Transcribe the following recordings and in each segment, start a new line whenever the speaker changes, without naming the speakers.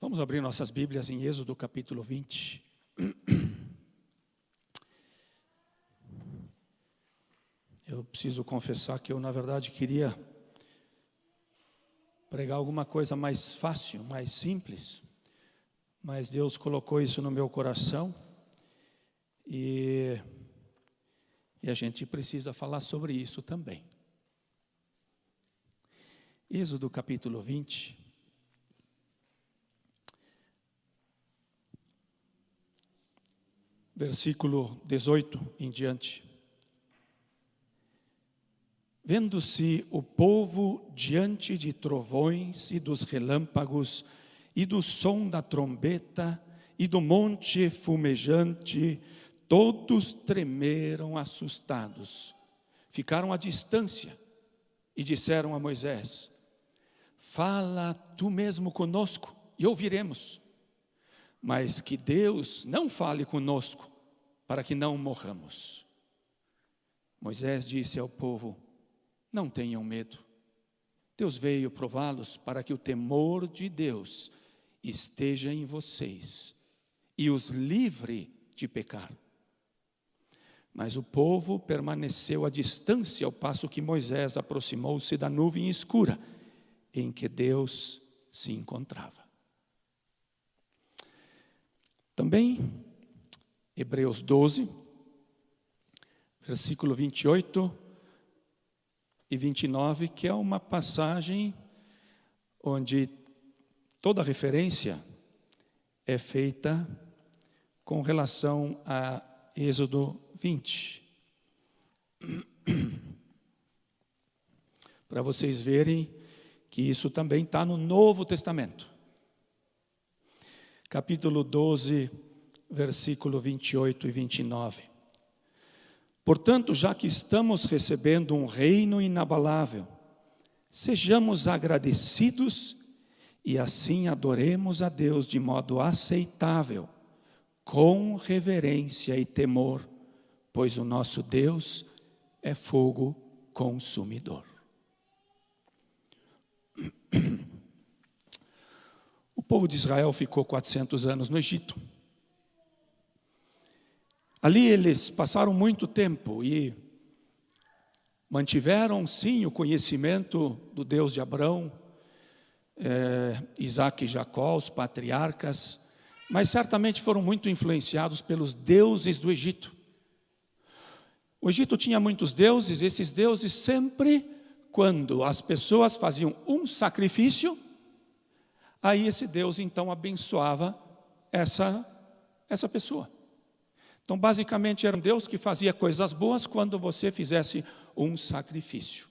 Vamos abrir nossas Bíblias em Êxodo capítulo 20. Eu preciso confessar que eu, na verdade, queria pregar alguma coisa mais fácil, mais simples, mas Deus colocou isso no meu coração e a gente precisa falar sobre isso também. Êxodo capítulo 20. Versículo 18 em diante. Vendo-se o povo diante de trovões e dos relâmpagos e do som da trombeta e do monte fumejante, todos tremeram assustados. Ficaram à distância e disseram a Moisés: fala tu mesmo conosco e ouviremos. Mas que Deus não fale conosco, para que não morramos. Moisés disse ao povo: não tenham medo. Deus veio prová-los para que o temor de Deus esteja em vocês e os livre de pecar. Mas o povo permaneceu à distância ao passo que Moisés aproximou-se da nuvem escura em que Deus se encontrava. Também, Hebreus 12, versículo 28 e 29, que é uma passagem onde toda referência é feita com relação a Êxodo 20. Para vocês verem que isso também está no Novo Testamento. Capítulo 12, versículo 28 e 29. Portanto, já que estamos recebendo um reino inabalável, sejamos agradecidos e assim adoremos a Deus de modo aceitável, com reverência e temor, pois o nosso Deus é fogo consumidor. O povo de Israel ficou 400 anos no Egito. Ali eles passaram muito tempo e mantiveram sim o conhecimento do Deus de Abraão, Isaac e Jacó, os patriarcas, mas certamente foram muito influenciados pelos deuses do Egito. O Egito tinha muitos deuses, esses deuses sempre, quando as pessoas faziam um sacrifício, aí esse Deus então abençoava essa pessoa. Então basicamente era um Deus que fazia coisas boas quando você fizesse um sacrifício.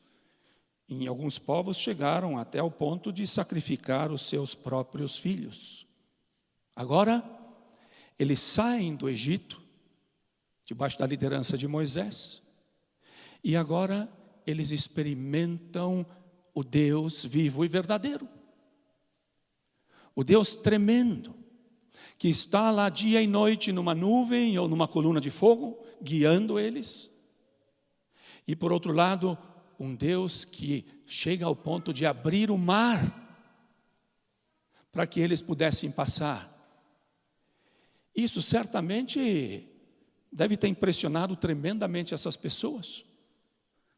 Em alguns povos chegaram até o ponto de sacrificar os seus próprios filhos. Agora, eles saem do Egito, debaixo da liderança de Moisés, e agora eles experimentam o Deus vivo e verdadeiro. O Deus tremendo, que está lá dia e noite numa nuvem ou numa coluna de fogo, guiando eles. E por outro lado, um Deus que chega ao ponto de abrir o mar, para que eles pudessem passar. Isso certamente deve ter impressionado tremendamente essas pessoas.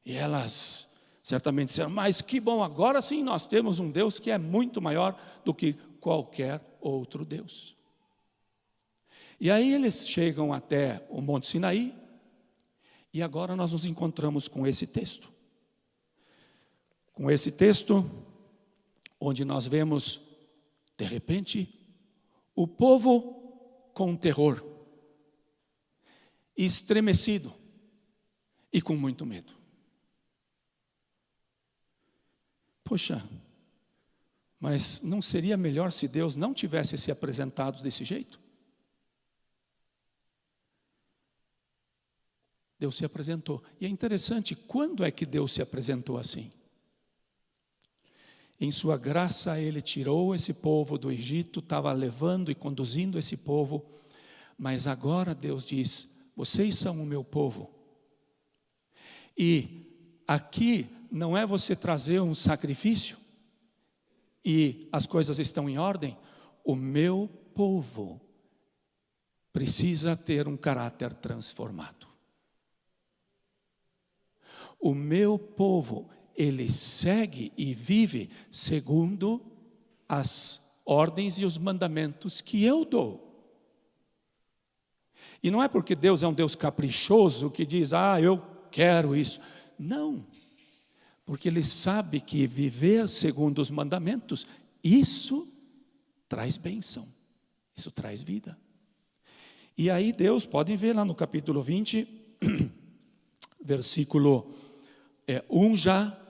E elas certamente disseram: mas que bom, agora sim nós temos um Deus que é muito maior do que qualquer outro Deus. E aí eles chegam até o Monte Sinaí, e agora nós nos encontramos com esse texto. Com esse texto, onde nós vemos, de repente, o povo com terror, estremecido e com muito medo. Poxa, mas não seria melhor se Deus não tivesse se apresentado desse jeito? Deus se apresentou. E é interessante, quando é que Deus se apresentou assim? Em sua graça, Ele tirou esse povo do Egito, estava levando e conduzindo esse povo, mas agora Deus diz: vocês são o meu povo. E aqui não é você trazer um sacrifício e as coisas estão em ordem. o meu povo precisa ter um caráter transformado. O meu povo, ele segue e vive segundo as ordens e os mandamentos que eu dou. E não é porque Deus é um Deus caprichoso que diz, eu quero isso. Não, porque Ele sabe que viver segundo os mandamentos, isso traz bênção, isso traz vida. E aí Deus, podem ver lá no capítulo 20, versículo 1 já,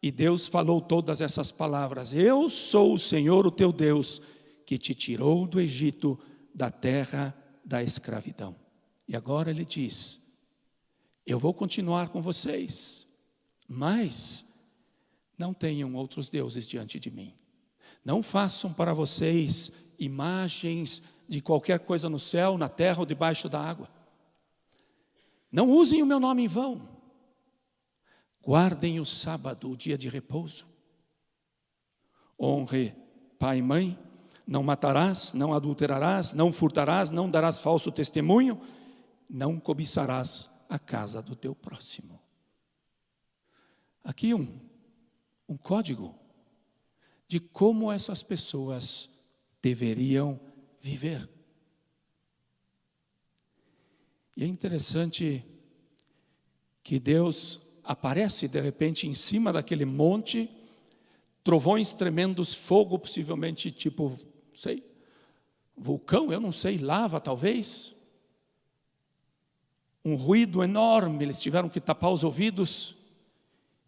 e Deus falou todas essas palavras: eu sou o Senhor, o teu Deus, que te tirou do Egito, da terra da escravidão. E agora Ele diz, eu vou continuar com vocês, mas não tenham outros deuses diante de mim. Não façam para vocês imagens de qualquer coisa no céu, na terra ou debaixo da água. Não usem o meu nome em vão. Guardem o sábado, o dia de repouso. Honre pai e mãe. Não matarás, não adulterarás, não furtarás, não darás falso testemunho, não cobiçarás a casa do teu próximo. Aqui um código de como essas pessoas deveriam viver. E é interessante que Deus aparece de repente em cima daquele monte, trovões tremendos, fogo possivelmente tipo, vulcão, eu não sei, lava talvez. Um ruído enorme, eles tiveram que tapar os ouvidos.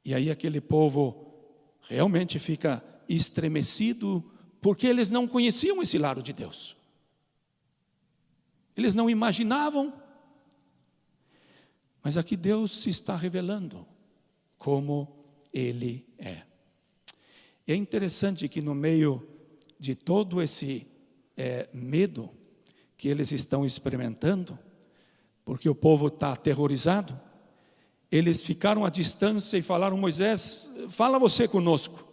E aí aquele povo realmente fica estremecido, porque eles não conheciam esse lado de Deus. Eles não imaginavam. Mas aqui Deus se está revelando como Ele é. E é interessante que no meio de todo esse medo que eles estão experimentando, porque o povo está aterrorizado, eles ficaram à distância e falaram: Moisés, fala você conosco.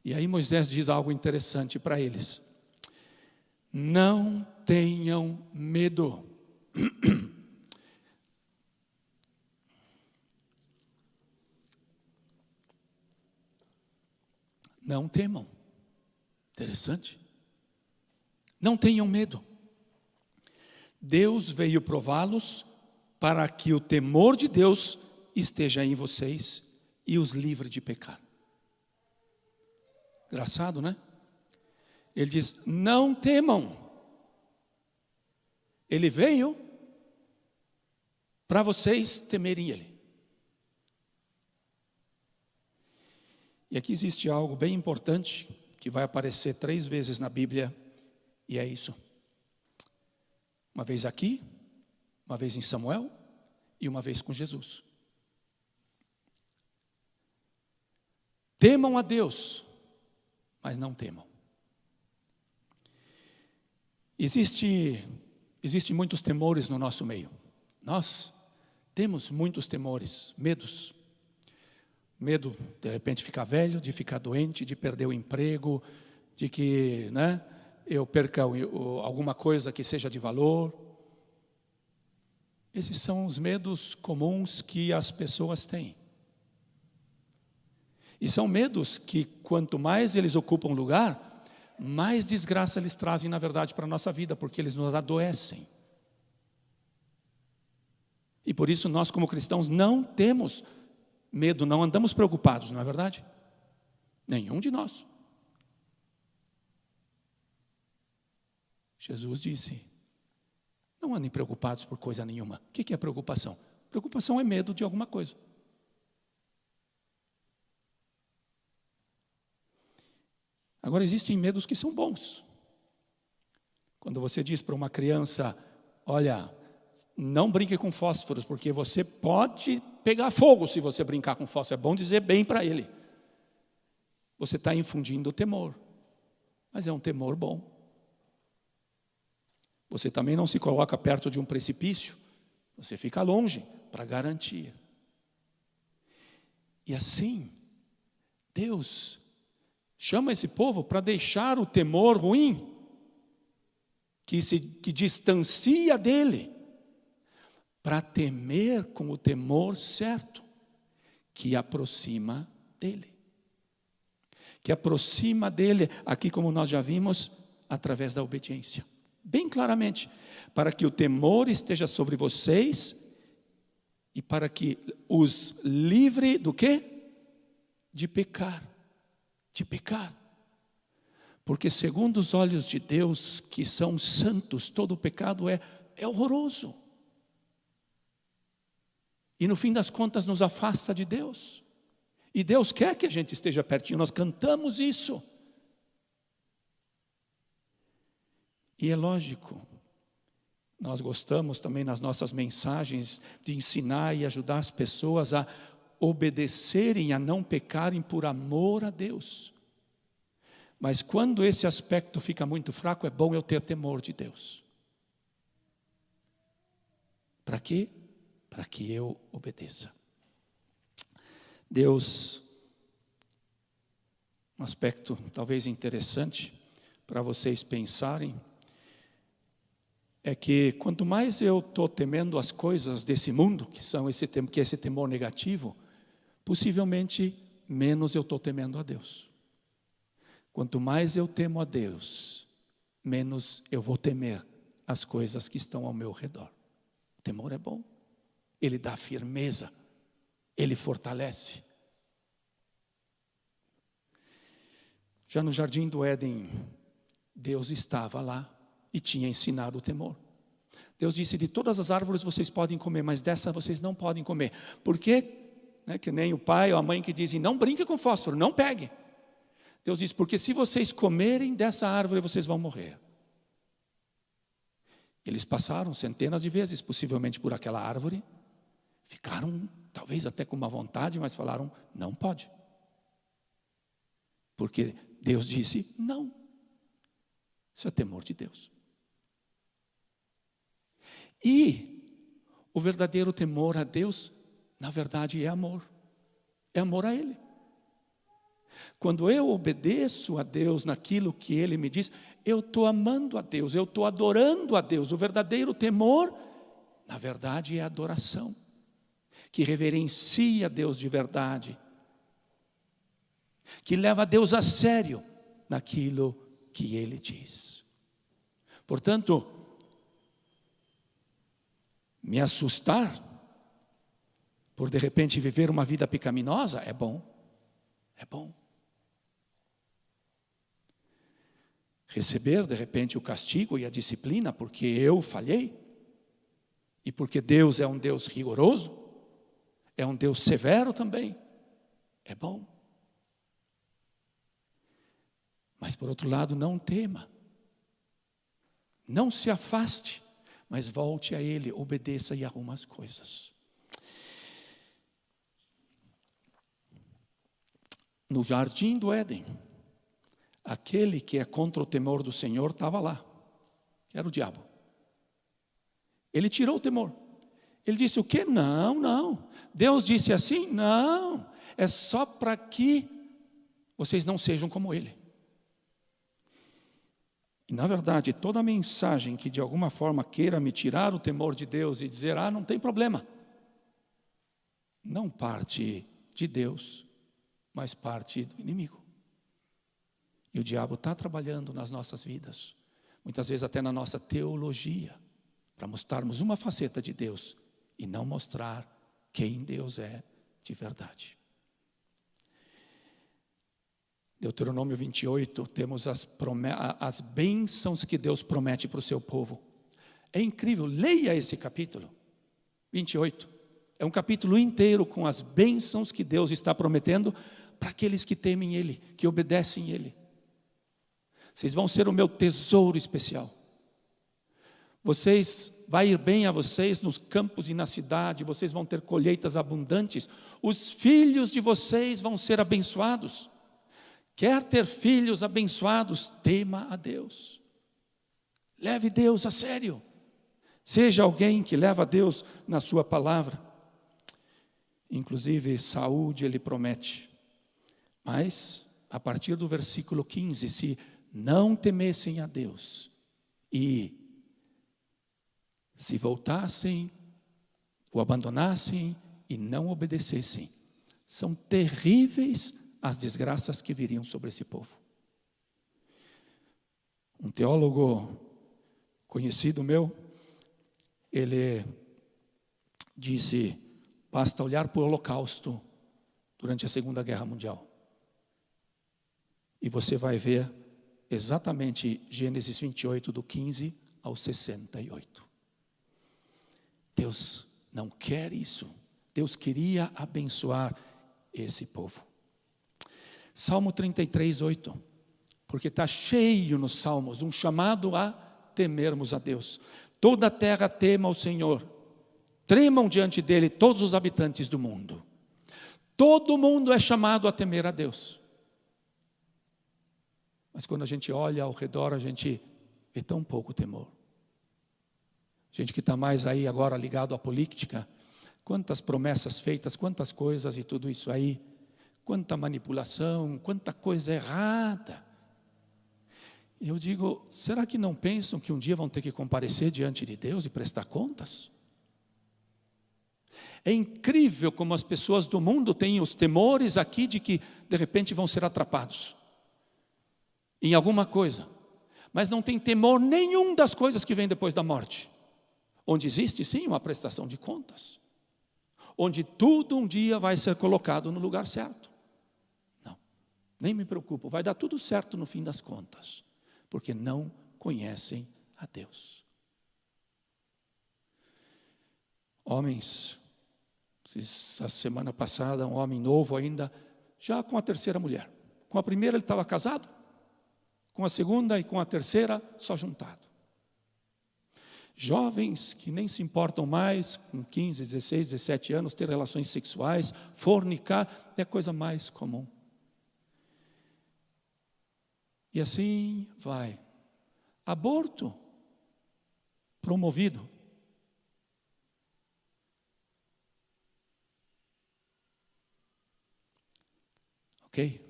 E aí Moisés diz algo interessante para eles: não tenham medo. Não temam. Interessante. Não tenham medo. Deus veio prová-los para que o temor de Deus esteja em vocês e os livre de pecar. Engraçado, né? Ele diz: não temam. Ele veio para vocês temerem Ele. E aqui existe algo bem importante que vai aparecer 3 vezes na Bíblia, e é isso. Uma vez aqui, uma vez em Samuel e uma vez com Jesus. Temam a Deus, mas não temam. Existem muitos temores no nosso meio. Nós temos muitos temores, medos. Medo de repente ficar velho, de ficar doente, de perder o emprego, de que eu perca alguma coisa que seja de valor. Esses são os medos comuns que as pessoas têm. E são medos que quanto mais eles ocupam lugar, mais desgraça eles trazem na verdade para a nossa vida, porque eles nos adoecem. E por isso nós como cristãos não temos medo, não andamos preocupados, não é verdade? Nenhum de nós. Jesus disse: não andem preocupados por coisa nenhuma. O que é preocupação? Preocupação é medo de alguma coisa. Agora existem medos que são bons. Quando você diz para uma criança: olha, não brinque com fósforos, porque você pode pegar fogo se você brincar com fósforo. É bom dizer bem para ele. Você está infundindo temor, mas é um temor bom. Você também não se coloca perto de um precipício, você fica longe para garantia. E assim, Deus chama esse povo para deixar o temor ruim que distancia dele, para temer com o temor certo, que aproxima dele. Que aproxima dele, aqui como nós já vimos, através da obediência. Bem claramente, para que o temor esteja sobre vocês e para que os livre do quê? De pecar. De pecar. Porque segundo os olhos de Deus, que são santos, todo pecado é horroroso. E no fim das contas nos afasta de Deus. E Deus quer que a gente esteja pertinho, nós cantamos isso. E é lógico, nós gostamos também nas nossas mensagens de ensinar e ajudar as pessoas a obedecerem, a não pecarem por amor a Deus. Mas quando esse aspecto fica muito fraco, é bom eu ter temor de Deus. Para quê? Para que eu obedeça. Deus, um aspecto talvez interessante para vocês pensarem, é que quanto mais eu estou temendo as coisas desse mundo, que é esse temor negativo, possivelmente menos eu estou temendo a Deus. Quanto mais eu temo a Deus, menos eu vou temer as coisas que estão ao meu redor. O temor é bom, ele dá firmeza, ele fortalece. Já no jardim do Éden, Deus estava lá e tinha ensinado o temor. Deus disse, de todas as árvores vocês podem comer, mas dessa vocês não podem comer. Por quê? Que nem o pai ou a mãe que dizem, não brinque com fósforo, não pegue. Deus diz, porque se vocês comerem dessa árvore, vocês vão morrer. Eles passaram centenas de vezes, possivelmente por aquela árvore, ficaram talvez até com uma vontade, mas falaram, não pode. Porque Deus disse, não. Isso é temor de Deus. E o verdadeiro temor a Deus, na verdade, é amor. É amor a Ele. Quando eu obedeço a Deus naquilo que Ele me diz, eu estou amando a Deus, eu estou adorando a Deus. O verdadeiro temor, na verdade, é adoração, que reverencia a Deus de verdade, que leva a Deus a sério naquilo que Ele diz. Portanto, me assustar por de repente viver uma vida pecaminosa é bom, é bom. Receber de repente o castigo e a disciplina porque eu falhei e porque Deus é um Deus rigoroso, é um Deus severo também, é bom. Mas por outro lado, não tema, não se afaste, mas volte a Ele, obedeça e arruma as coisas. No jardim do Éden, aquele que é contra o temor do Senhor estava lá, era o diabo. Ele tirou o temor. Ele disse o quê? Não. Deus disse assim? Não. É só para que vocês não sejam como ele. E na verdade, toda mensagem que de alguma forma queira me tirar o temor de Deus e dizer, não tem problema, não parte de Deus, mas parte do inimigo. E o diabo está trabalhando nas nossas vidas, muitas vezes até na nossa teologia, para mostrarmos uma faceta de Deus e não mostrar quem Deus é de verdade. Deuteronômio 28, temos as bênçãos que Deus promete para o seu povo. É incrível, leia esse capítulo 28. É um capítulo inteiro com as bênçãos que Deus está prometendo para aqueles que temem Ele, que obedecem Ele. Vocês vão ser o meu tesouro especial. Vai ir bem a vocês nos campos e na cidade, vocês vão ter colheitas abundantes. Os filhos de vocês vão ser abençoados. Quer ter filhos abençoados? Tema a Deus. Leve Deus a sério. Seja alguém que leva a Deus na sua palavra. Inclusive, saúde Ele promete. Mas, a partir do versículo 15, se não temessem a Deus e se voltassem, o abandonassem e não obedecessem, são terríveis as desgraças que viriam sobre esse povo. Um teólogo conhecido meu, ele disse: basta olhar para o Holocausto durante a Segunda Guerra Mundial e você vai ver exatamente Gênesis 28, do 15 ao 68. Deus não quer isso. Deus queria abençoar esse povo. Salmo 33, 8. Porque está cheio nos Salmos um chamado a temermos a Deus. Toda a terra tema ao Senhor. Tremam diante dele todos os habitantes do mundo. Todo mundo é chamado a temer a Deus. Mas quando a gente olha ao redor, a gente vê tão pouco temor. Gente que está mais aí agora ligado à política, quantas promessas feitas, quantas coisas e tudo isso aí, quanta manipulação, quanta coisa errada. Eu digo, será que não pensam que um dia vão ter que comparecer diante de Deus e prestar contas? É incrível como as pessoas do mundo têm os temores aqui de que de repente vão ser atrapados em alguma coisa, mas não tem temor nenhum das coisas que vêm depois da morte, onde existe sim uma prestação de contas, onde tudo um dia vai ser colocado no lugar certo. Não, nem me preocupo, vai dar tudo certo no fim das contas, porque não conhecem a Deus. Homens, essa semana passada, um homem novo ainda, já com a terceira mulher. Com a primeira ele estava casado, com a segunda e com a terceira só juntado. Jovens que nem se importam mais, com 15, 16, 17 anos, ter relações sexuais, fornicar, é a coisa mais comum. E assim vai. Aborto promovido. Ok?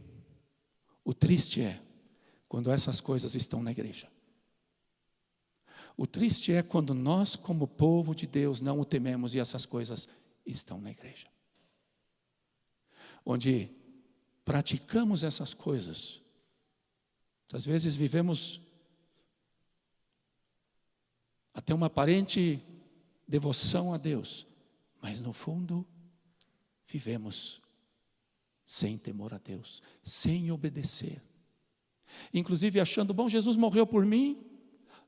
O triste é quando essas coisas estão na igreja. O triste é quando nós, como povo de Deus, não o tememos e essas coisas estão na igreja. Onde praticamos essas coisas. Às vezes vivemos até uma aparente devoção a Deus, mas no fundo vivemos sem temor a Deus, sem obedecer. Inclusive achando, bom, Jesus morreu por mim,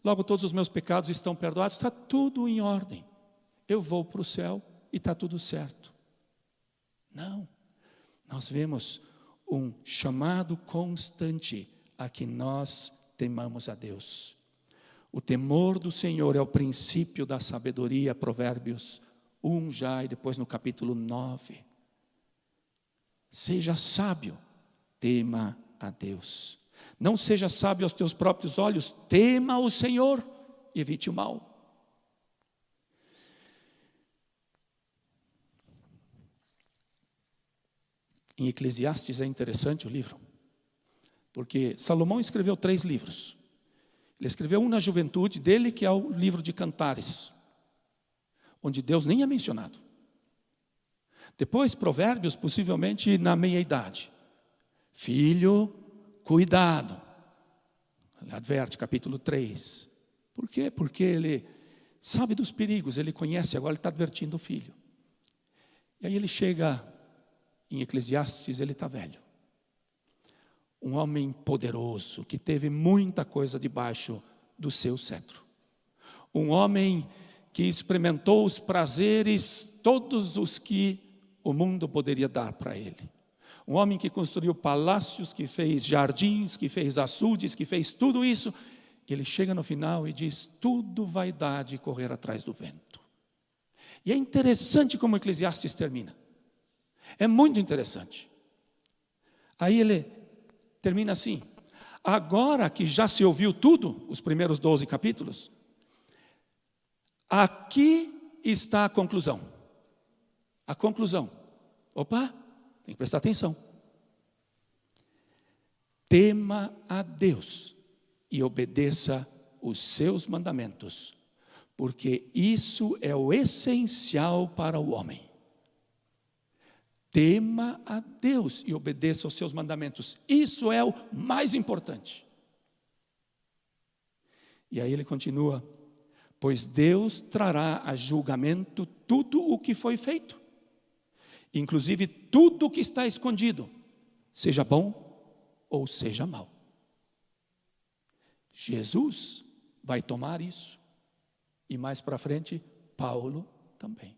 logo todos os meus pecados estão perdoados, está tudo em ordem. Eu vou para o céu e está tudo certo. Não, nós vemos um chamado constante a que nós temamos a Deus. O temor do Senhor é o princípio da sabedoria, Provérbios 1 já e depois no capítulo 9. Seja sábio, tema a Deus. Não seja sábio aos teus próprios olhos, tema o Senhor e evite o mal. Em Eclesiastes é interessante o livro, porque Salomão escreveu 3 livros. Ele escreveu um na juventude dele, que é o livro de Cantares, onde Deus nem é mencionado. Depois, Provérbios, possivelmente na meia-idade. Filho, cuidado. Ele adverte, capítulo 3. Por quê? Porque ele sabe dos perigos, ele conhece, agora ele está advertindo o filho. E aí ele chega em Eclesiastes, ele está velho. Um homem poderoso, que teve muita coisa debaixo do seu cetro. Um homem que experimentou os prazeres, todos os que o mundo poderia dar para ele. Um homem que construiu palácios, que fez jardins, que fez açudes, que fez tudo isso. Ele chega no final e diz, tudo vaidade correr atrás do vento. E é interessante como Eclesiastes termina. É muito interessante. Aí ele termina assim, agora que já se ouviu tudo, os primeiros 12 capítulos, aqui está a conclusão. A conclusão. Opa, tem que prestar atenção. Tema a Deus e obedeça os seus mandamentos, porque isso é o essencial para o homem. Tema a Deus e obedeça aos seus mandamentos. Isso é o mais importante. E aí ele continua: pois Deus trará a julgamento tudo o que foi feito, inclusive tudo o que está escondido, seja bom ou seja mau. Jesus vai tomar isso. E mais para frente, Paulo também.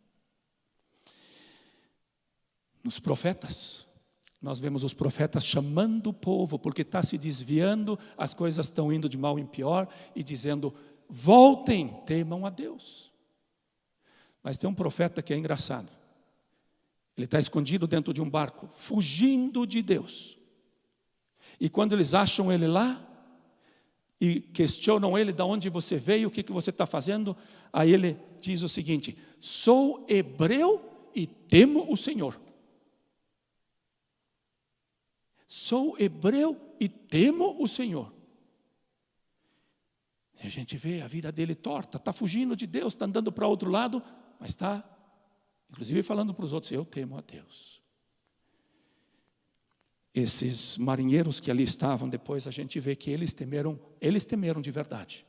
Nos profetas, nós vemos os profetas chamando o povo, porque está se desviando, as coisas estão indo de mal em pior, e dizendo: voltem, temam a Deus. Mas tem um profeta que é engraçado. Ele está escondido dentro de um barco, fugindo de Deus. E quando eles acham ele lá, e questionam ele: de onde você veio, o que você está fazendo? Aí ele diz o seguinte: sou hebreu e temo o Senhor. Sou hebreu e temo o Senhor. E a gente vê a vida dele torta, está fugindo de Deus, está andando para outro lado, mas está, inclusive, falando para os outros: eu temo a Deus. Esses marinheiros que ali estavam, depois a gente vê que eles temeram de verdade.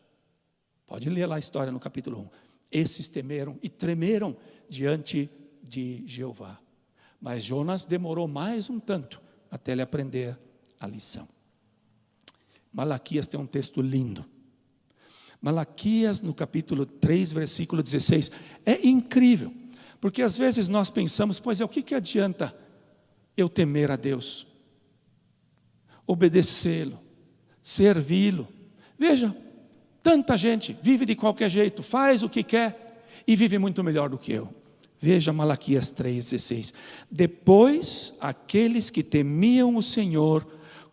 Pode ler lá a história no capítulo 1. Esses temeram e tremeram diante de Jeová. Mas Jonas demorou mais um tanto até ele aprender a lição. Malaquias tem um texto lindo. Malaquias, no capítulo 3, versículo 16. É incrível, porque às vezes nós pensamos: pois é, o que adianta eu temer a Deus? Obedecê-lo, servi-lo. Veja, tanta gente vive de qualquer jeito, faz o que quer e vive muito melhor do que eu. Veja Malaquias 3,16. Depois, aqueles que temiam o Senhor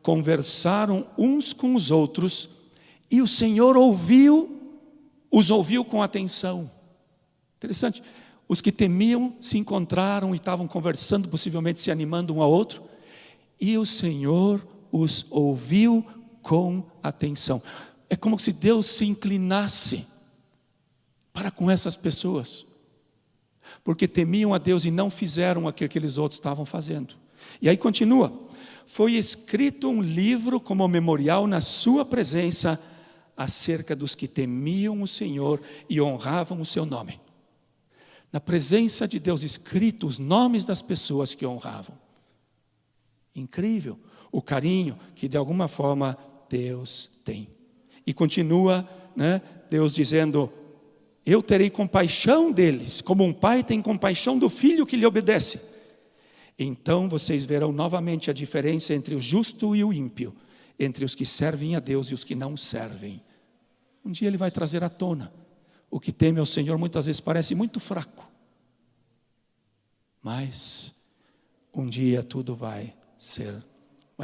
conversaram uns com os outros, e o Senhor os ouviu com atenção. Interessante. Os que temiam se encontraram e estavam conversando, possivelmente se animando um ao outro, e o Senhor os ouviu com atenção. É como se Deus se inclinasse para com essas pessoas, porque temiam a Deus e não fizeram o que aqueles outros estavam fazendo. E aí continua: foi escrito um livro como memorial na sua presença, acerca dos que temiam o Senhor e honravam o seu nome. Na presença de Deus, escrito os nomes das pessoas que honravam. Incrível o carinho que de alguma forma Deus tem. E continua, Deus dizendo: eu terei compaixão deles, como um pai tem compaixão do filho que lhe obedece. Então vocês verão novamente a diferença entre o justo e o ímpio, entre os que servem a Deus e os que não servem. Um dia Ele vai trazer à tona. O que teme ao Senhor muitas vezes parece muito fraco, mas um dia tudo vai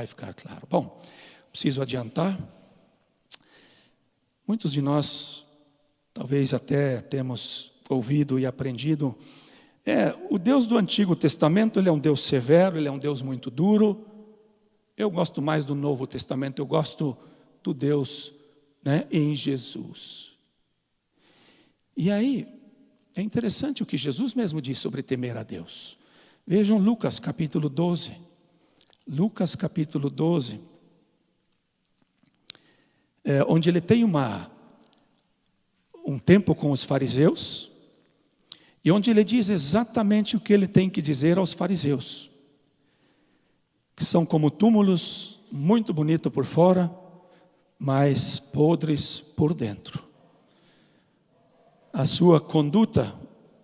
ficar claro. Bom, preciso adiantar. Muitos de nós, talvez até temos ouvido e aprendido, o Deus do Antigo Testamento, Ele é um Deus severo, Ele é um Deus muito duro. Eu gosto mais do Novo Testamento, eu gosto do Deus, em Jesus. E aí, é interessante o que Jesus mesmo diz sobre temer a Deus. Vejam Lucas capítulo 12. Lucas capítulo 12, onde ele tem um tempo com os fariseus, e onde ele diz exatamente o que ele tem que dizer aos fariseus, que são como túmulos, muito bonito por fora, mas podres por dentro. A sua conduta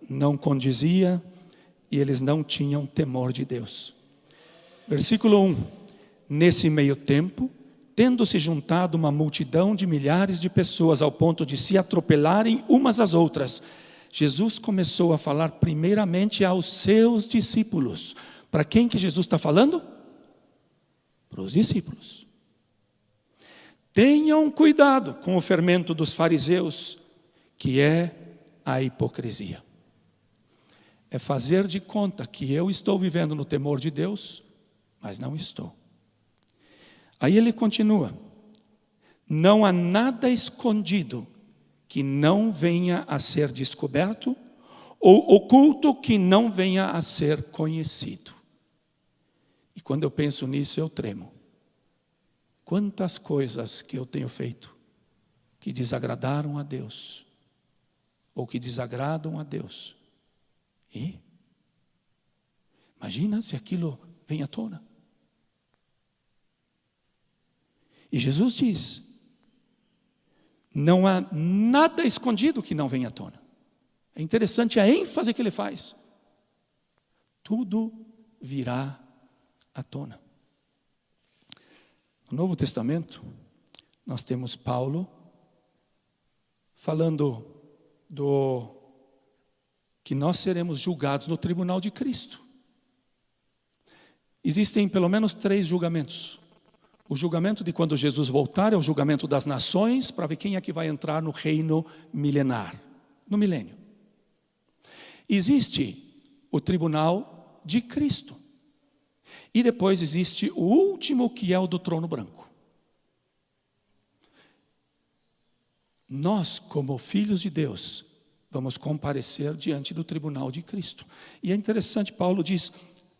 não condizia, e eles não tinham temor de Deus. Versículo 1. Nesse meio tempo, tendo-se juntado uma multidão de milhares de pessoas ao ponto de se atropelarem umas às outras, Jesus começou a falar primeiramente aos seus discípulos. Para quem que Jesus está falando? Para os discípulos. Tenham cuidado com o fermento dos fariseus, que é a hipocrisia. É fazer de conta que eu estou vivendo no temor de Deus, mas não estou. Aí ele continua: Não há nada escondido que não venha a ser descoberto, ou oculto que não venha a ser conhecido. E quando eu penso nisso, eu tremo. Quantas coisas que eu tenho feito que desagradaram a Deus, ou que desagradam a Deus. E imagina se aquilo vem à tona. E Jesus diz, não há nada escondido que não venha à tona. É interessante a ênfase que ele faz. Tudo virá à tona. No Novo Testamento, nós temos Paulo falando que nós seremos julgados no tribunal de Cristo. Existem pelo menos 3 julgamentos. O julgamento de quando Jesus voltar é o julgamento das nações, para ver quem é que vai entrar no reino milenar, no milênio. Existe o tribunal de Cristo. E depois existe o último, que é o do trono branco. Nós, como filhos de Deus, vamos comparecer diante do tribunal de Cristo. E é interessante, Paulo diz,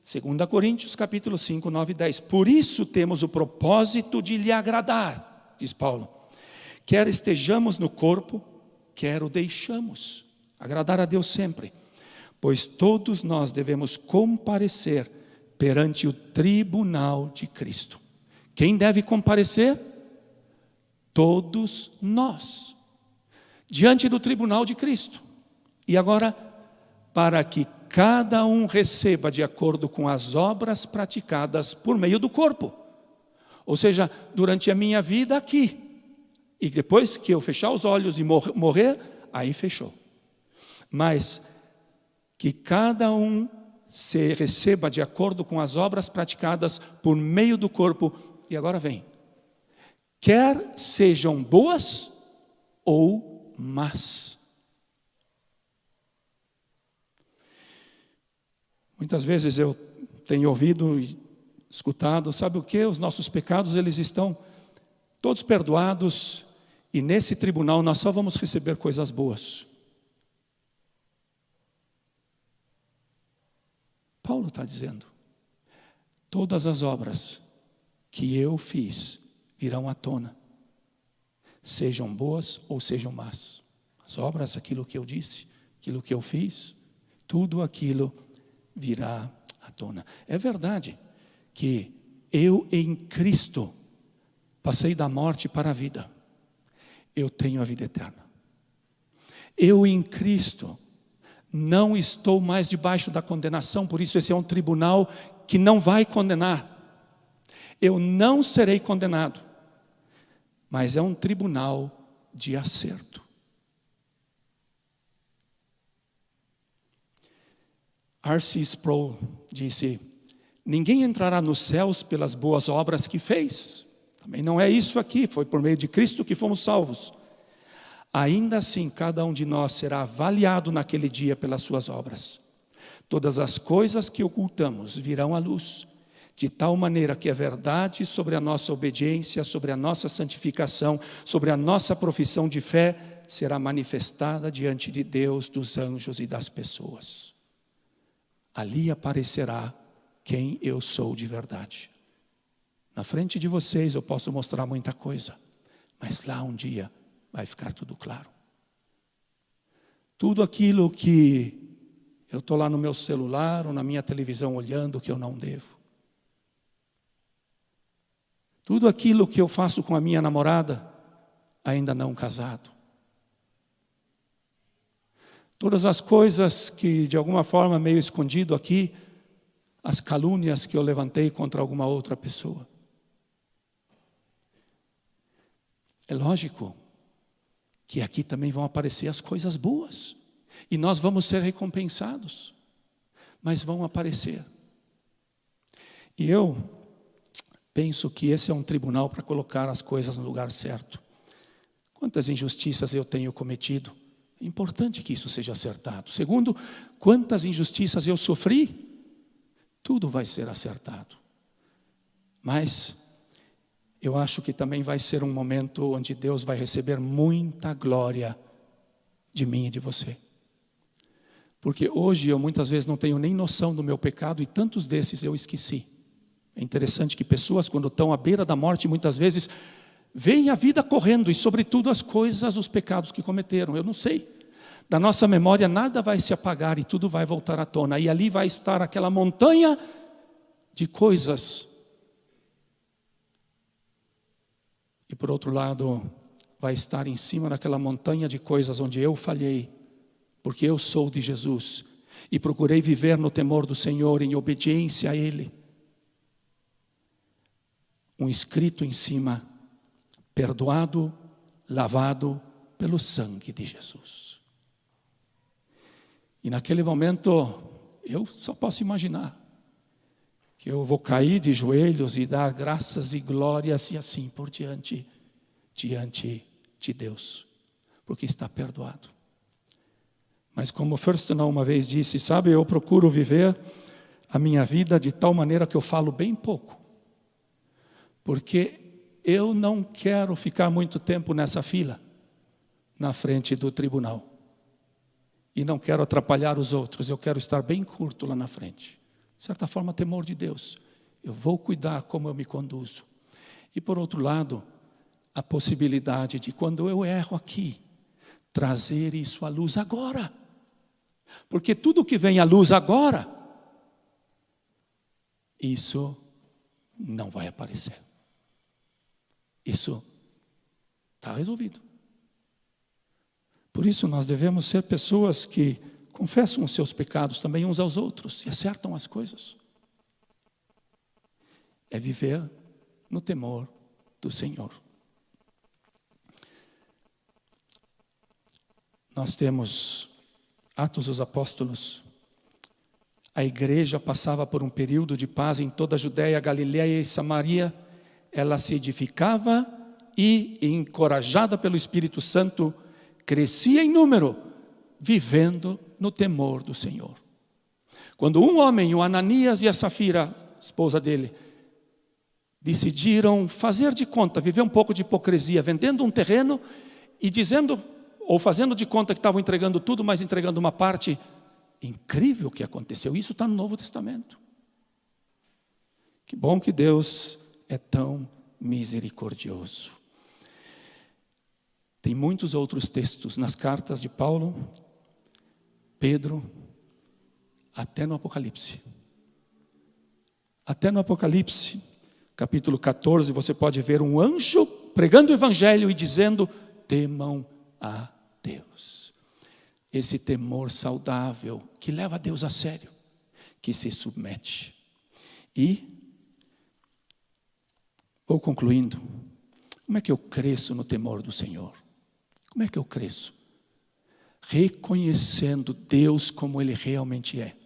2 Coríntios, capítulo 5, 9 e 10. Por isso temos o propósito de lhe agradar, diz Paulo. Quer estejamos no corpo, quer o deixamos. Agradar a Deus sempre. Pois todos nós devemos comparecer perante o tribunal de Cristo. Quem deve comparecer? Todos nós. Diante do tribunal de Cristo. E agora, para que cada um receba de acordo com as obras praticadas por meio do corpo. Ou seja, durante a minha vida aqui. E depois que eu fechar os olhos e morrer, aí fechou. Mas que cada um se receba de acordo com as obras praticadas por meio do corpo. E agora vem. Quer sejam boas ou más. Muitas vezes eu tenho ouvido e escutado, sabe o que? Os nossos pecados, eles estão todos perdoados, e nesse tribunal nós só vamos receber coisas boas. Paulo está dizendo, todas as obras que eu fiz virão à tona, sejam boas ou sejam más. As obras, aquilo que eu disse, aquilo que eu fiz, tudo aquilo virá à tona. É verdade que eu em Cristo passei da morte para a vida. Eu tenho a vida eterna. Eu em Cristo não estou mais debaixo da condenação, por isso esse é um tribunal que não vai condenar. Eu não serei condenado, mas é um tribunal de acerto. R.C. Sproul disse, ninguém entrará nos céus pelas boas obras que fez. Também não é isso aqui, foi por meio de Cristo que fomos salvos. Ainda assim, cada um de nós será avaliado naquele dia pelas suas obras. Todas as coisas que ocultamos virão à luz, de tal maneira que a verdade sobre a nossa obediência, sobre a nossa santificação, sobre a nossa profissão de fé, será manifestada diante de Deus, dos anjos e das pessoas. Ali aparecerá quem eu sou de verdade. Na frente de vocês eu posso mostrar muita coisa, mas lá um dia vai ficar tudo claro. Tudo aquilo que eu estou lá no meu celular ou na minha televisão olhando que eu não devo. Tudo aquilo que eu faço com a minha namorada, ainda não casado. Todas as coisas que de alguma forma meio escondido aqui, as calúnias que eu levantei contra alguma outra pessoa. É lógico que aqui também vão aparecer as coisas boas. E nós vamos ser recompensados. Mas vão aparecer. E eu penso que esse é um tribunal para colocar as coisas no lugar certo. Quantas injustiças eu tenho cometido? É importante que isso seja acertado. Segundo, quantas injustiças eu sofri? Tudo vai ser acertado. Mas eu acho que também vai ser um momento onde Deus vai receber muita glória de mim e de você. Porque hoje eu muitas vezes não tenho nem noção do meu pecado e tantos desses eu esqueci. É interessante que pessoas, quando estão à beira da morte, muitas vezes veem a vida correndo e sobretudo as coisas, os pecados que cometeram. Eu não sei. Da nossa memória nada vai se apagar e tudo vai voltar à tona. E ali vai estar aquela montanha de coisas. E por outro lado, vai estar em cima daquela montanha de coisas onde eu falhei. Porque eu sou de Jesus e procurei viver no temor do Senhor, em obediência a Ele. Um escrito em cima, perdoado, lavado pelo sangue de Jesus. E naquele momento, eu só posso imaginar que eu vou cair de joelhos e dar graças e glórias e assim por diante de Deus, porque está perdoado. Mas como Furstenau uma vez disse, sabe, eu procuro viver a minha vida de tal maneira que eu falo bem pouco. Porque eu não quero ficar muito tempo nessa fila, na frente do tribunal. E não quero atrapalhar os outros, eu quero estar bem curto lá na frente. De certa forma, temor de Deus. Eu vou cuidar como eu me conduzo. E por outro lado, a possibilidade de quando eu erro aqui, trazer isso à luz agora. Porque tudo que vem à luz agora, isso não vai aparecer. Isso está resolvido. Por isso nós devemos ser pessoas que confessam os seus pecados também uns aos outros e acertam as coisas. É viver no temor do Senhor. Nós temos Atos dos Apóstolos. A igreja passava por um período de paz em toda a Judéia, Galileia e Samaria. Ela se edificava e, encorajada pelo Espírito Santo, crescia em número, vivendo no temor do Senhor. Quando um homem, o Ananias e a Safira, esposa dele, decidiram fazer de conta, viver um pouco de hipocrisia, vendendo um terreno e dizendo, ou fazendo de conta que estavam entregando tudo, mas entregando uma parte, incrível o que aconteceu. Isso está no Novo Testamento. Que bom que Deus é tão misericordioso. Tem muitos outros textos nas cartas de Paulo, Pedro, até no Apocalipse. Até no Apocalipse, capítulo 14, você pode ver um anjo pregando o evangelho e dizendo, temam a Deus. Esse temor saudável que leva a Deus a sério, que se submete. E, vou concluindo, como é que eu cresço no temor do Senhor? Como é que eu cresço? Reconhecendo Deus como Ele realmente é.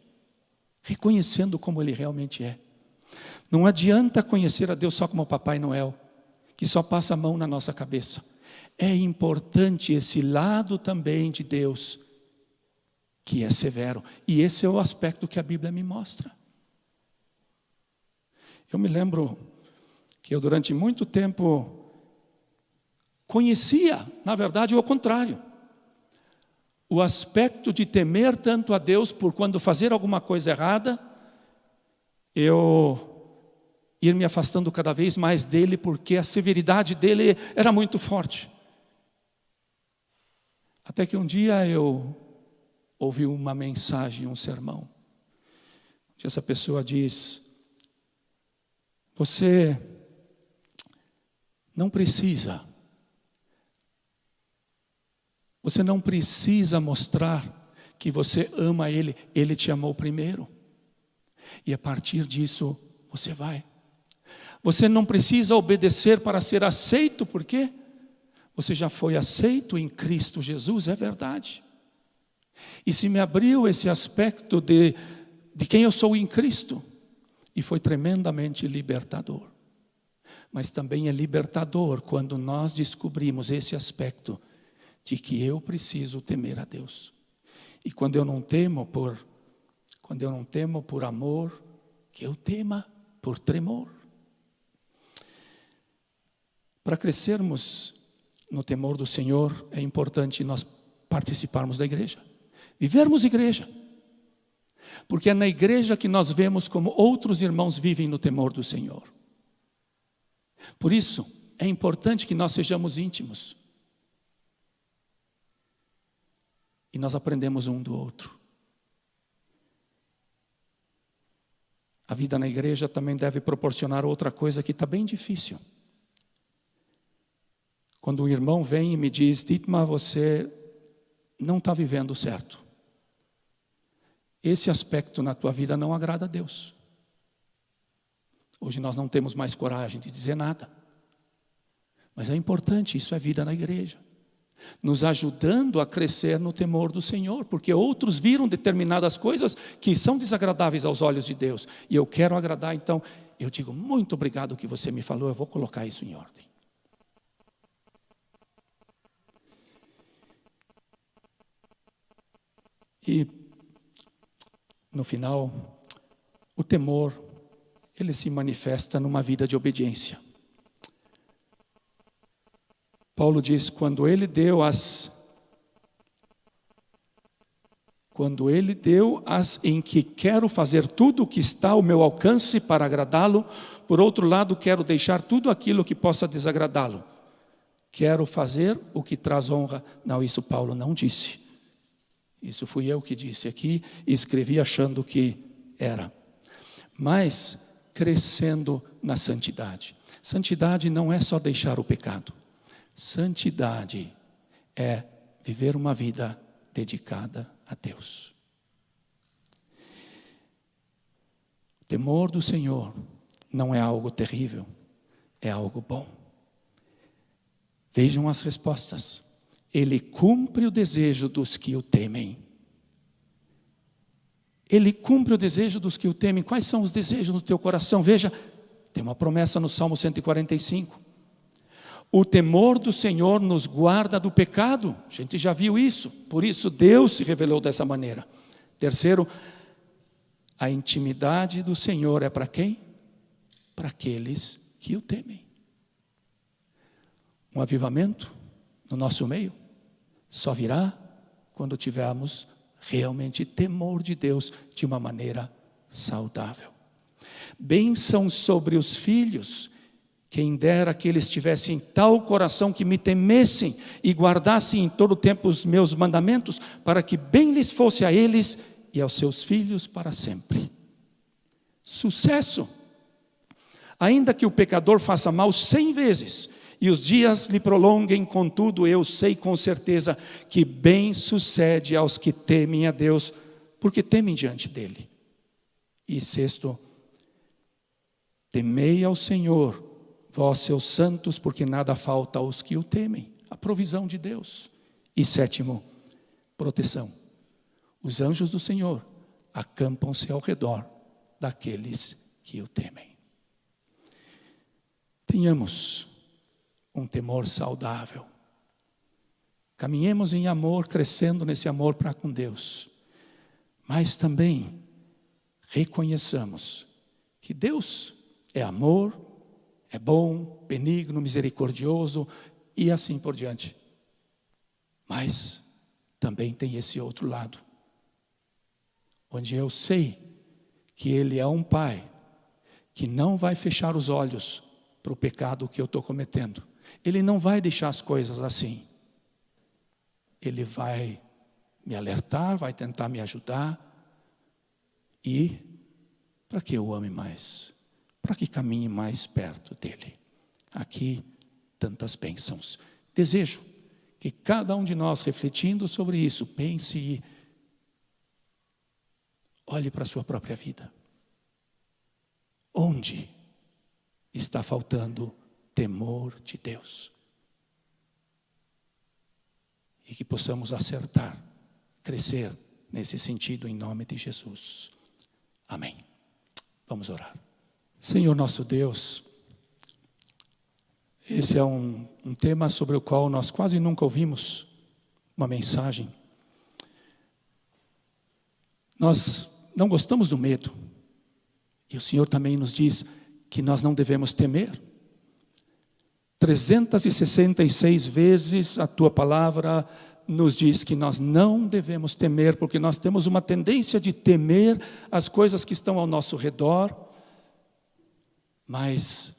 Reconhecendo como Ele realmente é. Não adianta conhecer a Deus só como Papai Noel, que só passa a mão na nossa cabeça. É importante esse lado também de Deus, que é severo. E esse é o aspecto que a Bíblia me mostra. Eu me lembro que eu durante muito tempo conhecia, na verdade, o contrário. O aspecto de temer tanto a Deus por quando fazer alguma coisa errada, eu ir me afastando cada vez mais dele, porque a severidade dele era muito forte. Até que um dia eu ouvi uma mensagem, um sermão, que essa pessoa diz, você não precisa mostrar que você ama Ele, Ele te amou primeiro. E a partir disso, você vai. Você não precisa obedecer para ser aceito, por quê? Você já foi aceito em Cristo Jesus, é verdade. E se me abriu esse aspecto de quem eu sou em Cristo, e foi tremendamente libertador. Mas também é libertador quando nós descobrimos esse aspecto de que eu preciso temer a Deus. E quando eu não temo por amor, que eu tema por tremor. Para crescermos no temor do Senhor, é importante nós participarmos da igreja, vivermos igreja. Porque é na igreja que nós vemos como outros irmãos vivem no temor do Senhor. Por isso, é importante que nós sejamos íntimos. E nós aprendemos um do outro. A vida na igreja também deve proporcionar outra coisa que está bem difícil. Quando o irmão vem e me diz: Dietmar, você não está vivendo certo. Esse aspecto na tua vida não agrada a Deus. Hoje nós não temos mais coragem de dizer nada. Mas é importante, isso é vida na igreja. Nos ajudando a crescer no temor do Senhor, porque outros viram determinadas coisas que são desagradáveis aos olhos de Deus. E eu quero agradar, então, eu digo: muito obrigado o que você me falou, eu vou colocar isso em ordem. E, no final, o temor, ele se manifesta numa vida de obediência. Paulo diz: quando ele deu as em que quero fazer tudo o que está ao meu alcance para agradá-lo, por outro lado quero deixar tudo aquilo que possa desagradá-lo. Quero fazer o que traz honra. Não, isso Paulo não disse. Isso fui eu que disse aqui e escrevi achando que era. Mas crescendo na santidade. Santidade não é só deixar o pecado. Santidade é viver uma vida dedicada a Deus. O temor do Senhor não é algo terrível, é algo bom. Vejam as respostas. Ele cumpre o desejo dos que o temem. Ele cumpre o desejo dos que o temem. Quais são os desejos no teu coração? Veja, tem uma promessa no Salmo 145. O temor do Senhor nos guarda do pecado. A gente já viu isso. Por isso Deus se revelou dessa maneira. Terceiro, a intimidade do Senhor é para quem? Para aqueles que o temem. Um avivamento no nosso meio só virá quando tivermos realmente temor de Deus de uma maneira saudável. Bênção sobre os filhos, quem dera que eles tivessem tal coração que me temessem e guardassem em todo o tempo os meus mandamentos, para que bem lhes fosse a eles e aos seus filhos para sempre. Sucesso! Ainda que o pecador faça mal 100 vezes, e os dias lhe prolonguem, contudo eu sei com certeza que bem sucede aos que temem a Deus, porque temem diante dele. E sexto, temei ao Senhor, vós seus santos, porque nada falta aos que o temem. A provisão de Deus. E sétimo, proteção. Os anjos do Senhor acampam-se ao redor daqueles que o temem. Tenhamos um temor saudável. Caminhemos em amor, crescendo nesse amor para com Deus. Mas também reconheçamos que Deus é amor, é bom, benigno, misericordioso e assim por diante. Mas também tem esse outro lado, onde eu sei que Ele é um Pai que não vai fechar os olhos para o pecado que eu estou cometendo. Ele não vai deixar as coisas assim. Ele vai me alertar, vai tentar me ajudar. E para que eu ame mais? Para que caminhe mais perto dele? Aqui, tantas bênçãos. Desejo que cada um de nós, refletindo sobre isso, pense e olhe para a sua própria vida. Onde está faltando temor de Deus? E que possamos acertar, crescer nesse sentido em nome de Jesus. Amém. Vamos orar. Senhor nosso Deus, esse é um tema sobre o qual nós quase nunca ouvimos uma mensagem. Nós não gostamos do medo. E o Senhor também nos diz que nós não devemos temer. 366 vezes a tua palavra nos diz que nós não devemos temer, porque nós temos uma tendência de temer as coisas que estão ao nosso redor, mas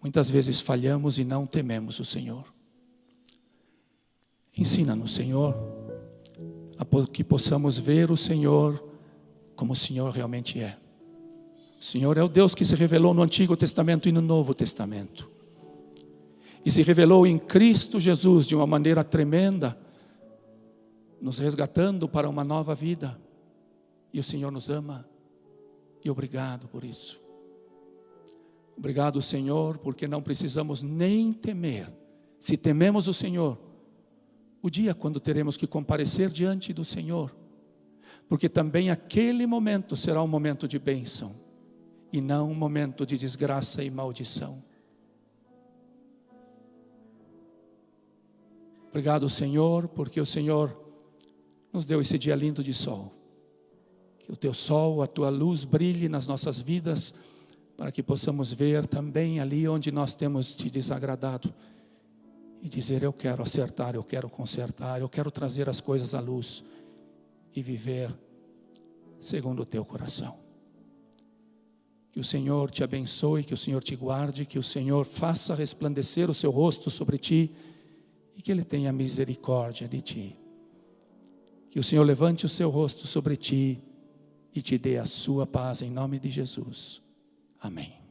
muitas vezes falhamos e não tememos o Senhor. Ensina-nos, Senhor, a que possamos ver o Senhor como o Senhor realmente é. O Senhor é o Deus que se revelou no Antigo Testamento e no Novo Testamento. E se revelou em Cristo Jesus de uma maneira tremenda, nos resgatando para uma nova vida. E o Senhor nos ama. E obrigado por isso. Obrigado, Senhor, porque não precisamos nem temer. Se tememos o Senhor, o dia quando teremos que comparecer diante do Senhor, porque também aquele momento será um momento de bênção, e não um momento de desgraça e maldição. Obrigado, Senhor, porque o Senhor nos deu esse dia lindo de sol. Que o teu sol, a tua luz brilhe nas nossas vidas, para que possamos ver também ali onde nós temos te desagradado. E dizer, eu quero acertar, eu quero consertar, eu quero trazer as coisas à luz. E viver segundo o teu coração. Que o Senhor te abençoe, que o Senhor te guarde, que o Senhor faça resplandecer o seu rosto sobre ti, e que Ele tenha misericórdia de ti. Que o Senhor levante o seu rosto sobre ti e te dê a sua paz em nome de Jesus. Amém.